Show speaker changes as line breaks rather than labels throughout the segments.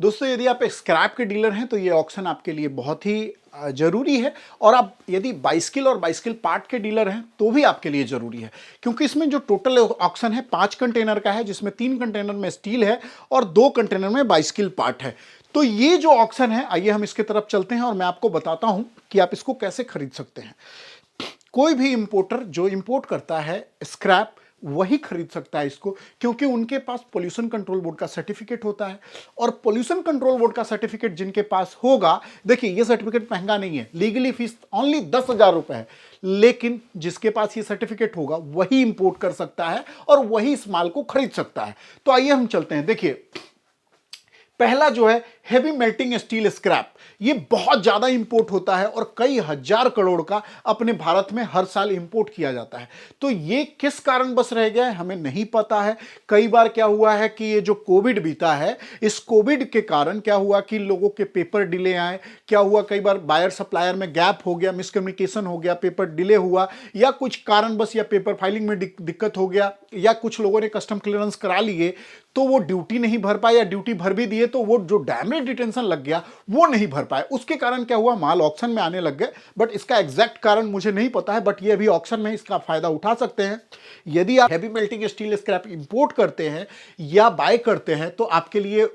दोस्तों यदि आप एक स्क्रैप के डीलर हैं तो ये ऑक्शन आपके लिए बहुत ही जरूरी है। और आप यदि बाइसिकल और बाइसिकल पार्ट के डीलर हैं तो भी आपके लिए जरूरी है, क्योंकि इसमें जो टोटल ऑक्शन है 5 कंटेनर का है, जिसमें 3 कंटेनर में स्टील है और 2 कंटेनर में बाइसिकल पार्ट है। तो ये जो ऑक्शन है, आइए हम इसके तरफ चलते हैं और मैं आपको बताता हूं कि आप इसको कैसे खरीद सकते हैं। कोई भी इंपोर्टर जो इंपोर्ट करता है स्क्रैप वही खरीद सकता है इसको, क्योंकि उनके पास पोल्यूशन कंट्रोल बोर्ड का सर्टिफिकेट होता है। और पोल्यूशन कंट्रोल बोर्ड का सर्टिफिकेट जिनके पास होगा, देखिए ये सर्टिफिकेट महंगा नहीं है, लीगली फीस ओनली 10,000 रुपए है, लेकिन जिसके पास ये सर्टिफिकेट होगा वही इंपोर्ट कर सकता है और वही इस माल को खरीद सकता है। तो आइए हम चलते हैं। देखिए पहला जो है हेवी मेल्टिंग स्टील स्क्रैप, ये बहुत ज्यादा इंपोर्ट होता है और कई हजार करोड़ का अपने भारत में हर साल इंपोर्ट किया जाता है। तो ये किस कारण बस रह गया है हमें नहीं पता है। कई बार क्या हुआ है कि ये जो कोविड बीता है, इस कोविड के कारण क्या हुआ कि लोगों के पेपर डिले आए, क्या हुआ कई बार बायर सप्लायर में गैप हो गया, मिसकम्युनिकेशन हो गया, पेपर डिले हुआ, या कुछ कारण बस, या पेपर फाइलिंग में दिक्कत हो गया, या कुछ लोगों ने कस्टम क्लियरेंस करा लिए तो वो ड्यूटी नहीं भर पाए, या ड्यूटी भर भी दिए तो वो जो डैमेज डिटेंशन लग गया वो नहीं भर पाए। उसके कारण क्या हुआ, माल ऑक्शन में आने लग गए। बट इसका एग्जैक्ट कारण मुझे नहीं पता है, बट ये अभी ऑक्शन में इसका फायदा उठा सकते हैं। यदि आप heavy melting steel scrap import करते हैं या बाय करते हैं तो आपके लिए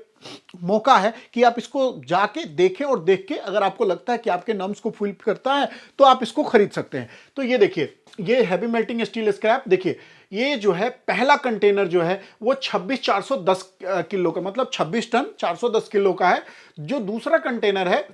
मौका है कि आप इसको जाके देखें और देख के अगर आपको लगता है कि आपके नॉर्म्स को फुल करता है तो आप इसको खरीद सकते हैं। तो ये देखिए, ये हैवी मेल्टिंग स्टील स्क्रैप, देखिए ये जो है पहला कंटेनर जो है वो 26,410 किलो का, मतलब 26 टन 410 किलो का है। जो दूसरा कंटेनर है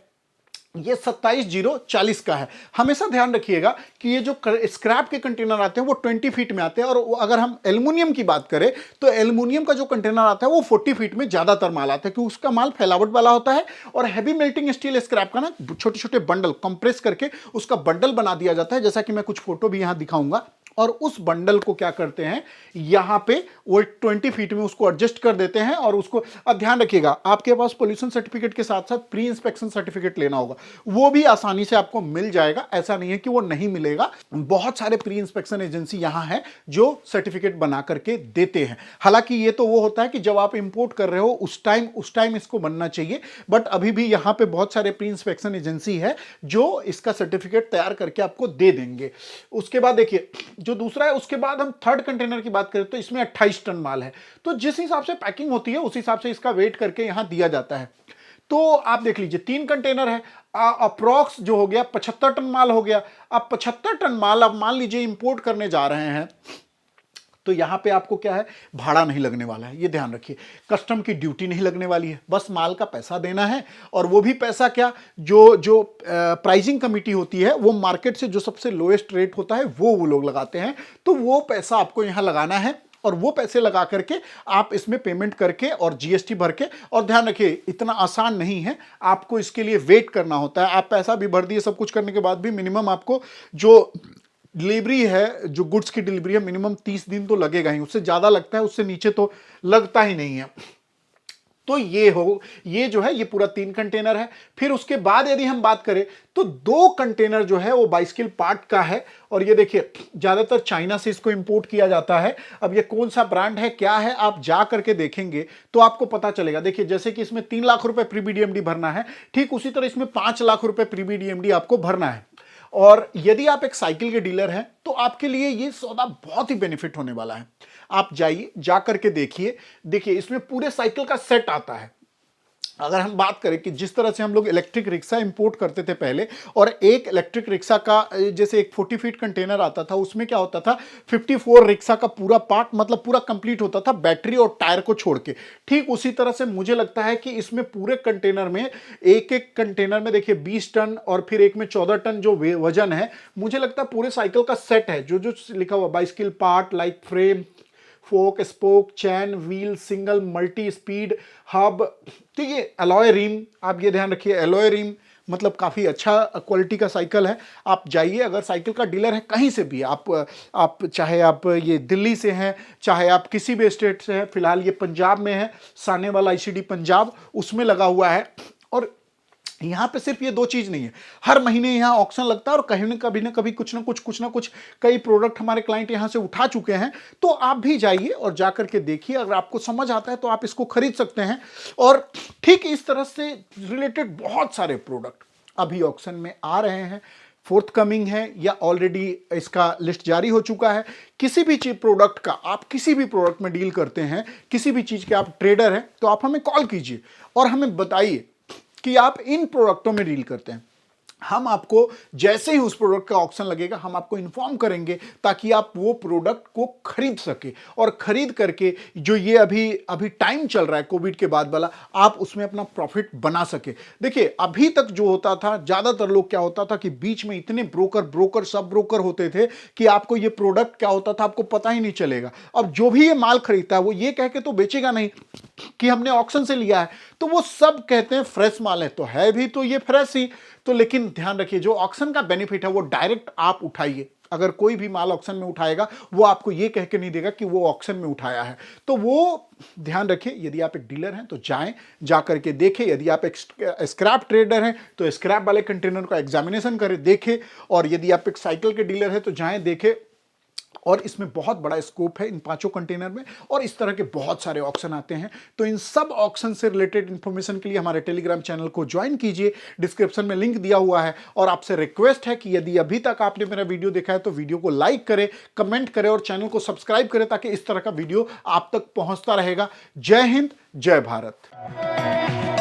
ये 27,040 का है। हमेशा ध्यान रखिएगा कि ये जो स्क्रैप के कंटेनर आते हैं वो 20 फीट में आते हैं, और अगर हम एल्युमिनियम की बात करें तो एल्युमिनियम का जो कंटेनर आता है वो 40 फीट में ज्यादातर माल आता है, क्योंकि उसका माल फैलावट वाला होता है। और हैवी मेल्टिंग स्टील स्क्रैप का ना छोटे छोटे बंडल कंप्रेस करके उसका बंडल बना दिया जाता है, जैसा कि मैं कुछ फोटो भी यहां दिखाऊंगा। और उस बंडल को क्या करते हैं, यहां पे वो 20 फीट में उसको एडजस्ट कर देते हैं। और उसको अब ध्यान रखिएगा, आपके पास पोल्यूशन सर्टिफिकेट के साथ साथ प्री इंस्पेक्शन सर्टिफिकेट लेना होगा, वो भी आसानी से आपको मिल जाएगा, ऐसा नहीं है कि वो नहीं मिलेगा। बहुत सारे प्री इंस्पेक्शन एजेंसी यहां है जो सर्टिफिकेट बना करके देते हैं। हालांकि ये तो वो होता है कि जब आप इंपोर्ट कर रहे हो उस टाइम इसको बनना चाहिए, बट अभी भी यहां पे बहुत सारे प्री इंस्पेक्शन एजेंसी है जो इसका सर्टिफिकेट तैयार करके आपको दे देंगे। उसके बाद देखिए जो दूसरा है, उसके बाद हम थर्ड कंटेनर की बात करें तो इसमें 28 टन माल है। तो जिस हिसाब से पैकिंग होती है उस हिसाब से इसका वेट करके यहां दिया जाता है। तो आप देख लीजिए 3 कंटेनर है, अप्रॉक्स जो हो गया 75 टन माल हो गया। अब 75 टन माल अब मान लीजिए इंपोर्ट करने जा रहे हैं तो यहां पे आपको क्या है, भाड़ा नहीं लगने वाला है, ये ध्यान रखिए। कस्टम की ड्यूटी नहीं लगने वाली है, बस माल का पैसा देना है। और वो भी पैसा क्या, जो प्राइसिंग कमिटी होती है वो मार्केट से जो सबसे लोएस्ट रेट होता है वो लोग लगाते हैं। तो वो पैसा आपको यहां लगाना है और वो पैसे लगा करके आप इसमें पेमेंट करके और जीएसटी भर के। और ध्यान रखिए इतना आसान नहीं है, आपको इसके लिए वेट करना होता है। आप पैसा भी भर दिए, सब कुछ करने के बाद भी मिनिमम आपको जो डिलीवरी है, जो गुड्स की डिलीवरी है, मिनिमम 30 दिन तो लगेगा ही, उससे ज्यादा लगता है, उससे नीचे तो लगता ही नहीं है। तो ये जो है ये पूरा 3 कंटेनर है। फिर उसके बाद यदि हम बात करें तो 2 कंटेनर जो है वो बाइसिकल पार्ट का है। और ये देखिए ज्यादातर चाइना से इसको इंपोर्ट किया जाता है। अब ये कौन सा ब्रांड है क्या है आप जा करके देखेंगे तो आपको पता चलेगा। देखिए जैसे कि इसमें 3 लाख रुपए प्रीबीडीएमडी भरना है, ठीक उसी तरह इसमें 5 लाख रुपए प्रीबीडीएमडी आपको भरना है। और यदि आप एक साइकिल के डीलर हैं तो आपके लिए ये सौदा बहुत ही बेनिफिट होने वाला है। आप जाइए, जा करके देखिए, इसमें पूरे साइकिल का सेट आता है। अगर हम बात करें कि जिस तरह से हम लोग इलेक्ट्रिक रिक्शा इंपोर्ट करते थे पहले, और एक इलेक्ट्रिक रिक्शा का जैसे एक 40 फीट कंटेनर आता था, उसमें क्या होता था 54 रिक्शा का पूरा पार्ट, मतलब पूरा कंप्लीट होता था बैटरी और टायर को छोड़ के। ठीक उसी तरह से मुझे लगता है कि इसमें पूरे कंटेनर में, एक एक कंटेनर में देखिए 20 टन और फिर एक में 14 टन जो वजन है, मुझे लगता है पूरे साइकिल का सेट है। जो जो लिखा हुआ bicycle part like frame, fork, spoke, chain, wheel, single, multi speed, hub. तो ये अलॉय रिम, आप ये ध्यान रखिए, अलॉय रिम मतलब काफ़ी अच्छा क्वालिटी का साइकिल है। आप जाइए, अगर साइकिल का डीलर है कहीं से भी, आप चाहे आप ये दिल्ली से हैं, चाहे आप किसी भी स्टेट से हैं, फिलहाल ये पंजाब में है, सानेवाल आईसीडी पंजाब, उसमें लगा हुआ है। और यहाँ पे सिर्फ ये दो चीज नहीं है, हर महीने यहाँ ऑक्शन लगता है और कहीं ना कभी कुछ ना कुछ कई प्रोडक्ट हमारे क्लाइंट यहाँ से उठा चुके हैं। तो आप भी जाइए और जाकर के देखिए, अगर आपको समझ आता है तो आप इसको खरीद सकते हैं। और ठीक इस तरह से रिलेटेड बहुत सारे प्रोडक्ट अभी ऑक्शन में आ रहे हैं, फोर्थ कमिंग है या ऑलरेडी इसका लिस्ट जारी हो चुका है। किसी भी चीज प्रोडक्ट का, आप किसी भी प्रोडक्ट में डील करते हैं, किसी भी चीज के आप ट्रेडर हैं, तो आप हमें कॉल कीजिए और हमें बताइए कि आप इन प्रोडक्टों में डील करते हैं। हम आपको जैसे ही उस प्रोडक्ट का ऑक्शन लगेगा हम आपको इन्फॉर्म करेंगे, ताकि आप वो प्रोडक्ट को खरीद सके और खरीद करके जो ये अभी टाइम चल रहा है कोविड के बाद वाला, आप उसमें अपना प्रॉफिट बना सके। देखिए अभी तक जो होता था, ज्यादातर लोग क्या होता था कि बीच में इतने ब्रोकर सब ब्रोकर होते थे कि आपको ये प्रोडक्ट क्या होता था आपको पता ही नहीं चलेगा। अब जो भी ये माल खरीदता है वो ये कह के तो बेचेगा नहीं कि हमने ऑक्शन से लिया है, तो वो सब कहते हैं फ्रेश माल है, तो है भी तो ये फ्रेश ही। तो लेकिन ध्यान रखिए, जो ऑक्शन का बेनिफिट है वो डायरेक्ट आप उठाइए। अगर कोई भी माल ऑक्शन में उठाएगा वो आपको ये कह के नहीं देगा कि वो ऑक्शन में उठाया है, तो वो ध्यान रखिए। यदि आप एक डीलर हैं तो जाएं, जा करके देखें। यदि आप एक स्क्रैप ट्रेडर हैं तो स्क्रैप वाले कंटेनर का एग्जामिनेशन करें, देखें। और यदि आप एक साइकिल के डीलर हैं तो जाएं, देखें। और इसमें बहुत बड़ा स्कोप है इन 5 कंटेनर में, और इस तरह के बहुत सारे ऑक्शन आते हैं। तो इन सब ऑक्शन से रिलेटेड इंफॉर्मेशन के लिए हमारे टेलीग्राम चैनल को ज्वाइन कीजिए, डिस्क्रिप्शन में लिंक दिया हुआ है। और आपसे रिक्वेस्ट है कि यदि अभी तक आपने मेरा वीडियो देखा है तो वीडियो को लाइक करें, कमेंट करें और चैनल को सब्सक्राइब करें, ताकि इस तरह का वीडियो आप तक पहुंचता रहेगा। जय हिंद, जय भारत।